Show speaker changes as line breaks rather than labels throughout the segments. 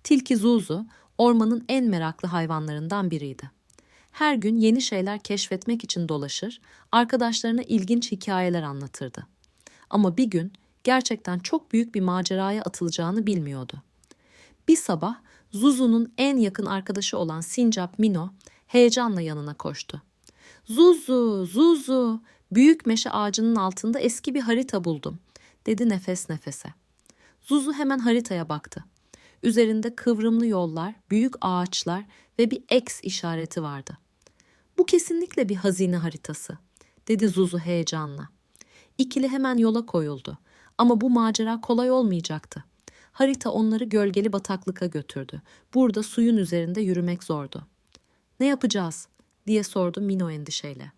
Tilki Zuzu, ormanın en meraklı hayvanlarından biriydi. Her gün yeni şeyler keşfetmek için dolaşır, arkadaşlarına ilginç hikayeler anlatırdı. Ama bir gün gerçekten çok büyük bir maceraya atılacağını bilmiyordu. Bir sabah Zuzu'nun en yakın arkadaşı olan Sincap Mino heyecanla yanına koştu. "Zuzu, Zuzu, büyük meşe ağacının altında eski bir harita buldum," dedi nefes nefese. Zuzu hemen haritaya baktı. Üzerinde kıvrımlı yollar, büyük ağaçlar ve bir X işareti vardı. "Bu kesinlikle bir hazine haritası," dedi Zuzu heyecanla. İkili hemen yola koyuldu. Ama bu macera kolay olmayacaktı. Harita onları gölgeli bataklığa götürdü. Burada suyun üzerinde yürümek zordu. "Ne yapacağız?" diye sordu Mino endişeyle.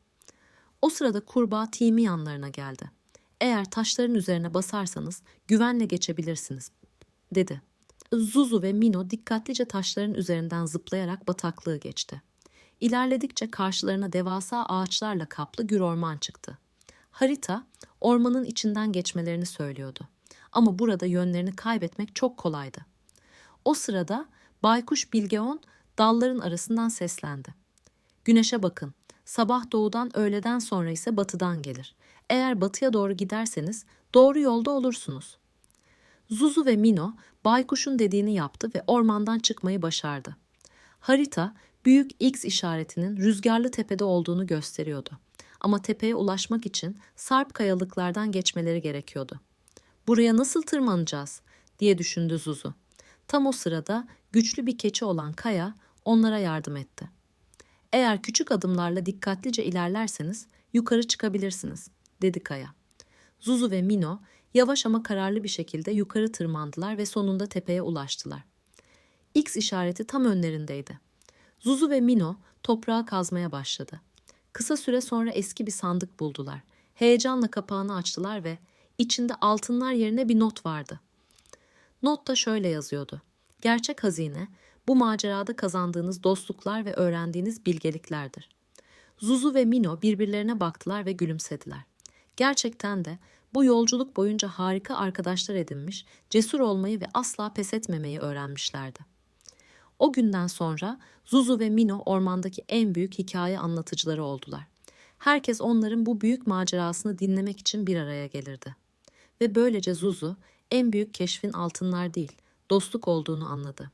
O sırada kurbağa Timmy yanlarına geldi. "Eğer taşların üzerine basarsanız güvenle geçebilirsiniz," dedi. Zuzu ve Mino dikkatlice taşların üzerinden zıplayarak bataklığı geçti. İlerledikçe karşılarına devasa ağaçlarla kaplı gür orman çıktı. Harita, ormanın içinden geçmelerini söylüyordu. Ama burada yönlerini kaybetmek çok kolaydı. O sırada Baykuş Bilgeon dalların arasından seslendi. "Güneşe bakın. Sabah doğudan, öğleden sonra ise batıdan gelir. Eğer batıya doğru giderseniz doğru yolda olursunuz." Zuzu ve Mino baykuşun dediğini yaptı ve ormandan çıkmayı başardı. Harita büyük X işaretinin rüzgarlı tepede olduğunu gösteriyordu. Ama tepeye ulaşmak için sarp kayalıklardan geçmeleri gerekiyordu. "Buraya nasıl tırmanacağız?" diye düşündü Zuzu. Tam o sırada güçlü bir keçi olan Kaya onlara yardım etti. "Eğer küçük adımlarla dikkatlice ilerlerseniz yukarı çıkabilirsiniz," dedi Kaya. Zuzu ve Mino yavaş ama kararlı bir şekilde yukarı tırmandılar ve sonunda tepeye ulaştılar. X işareti tam önlerindeydi. Zuzu ve Mino toprağı kazmaya başladı. Kısa süre sonra eski bir sandık buldular. Heyecanla kapağını açtılar ve içinde altınlar yerine bir not vardı. Notta şöyle yazıyordu: "Gerçek hazine, bu macerada kazandığınız dostluklar ve öğrendiğiniz bilgeliklerdir." Zuzu ve Mino birbirlerine baktılar ve gülümsediler. Gerçekten de bu yolculuk boyunca harika arkadaşlar edinmiş, cesur olmayı ve asla pes etmemeyi öğrenmişlerdi. O günden sonra Zuzu ve Mino ormandaki en büyük hikaye anlatıcıları oldular. Herkes onların bu büyük macerasını dinlemek için bir araya gelirdi. Ve böylece Zuzu en büyük keşfin altınlar değil, dostluk olduğunu anladı.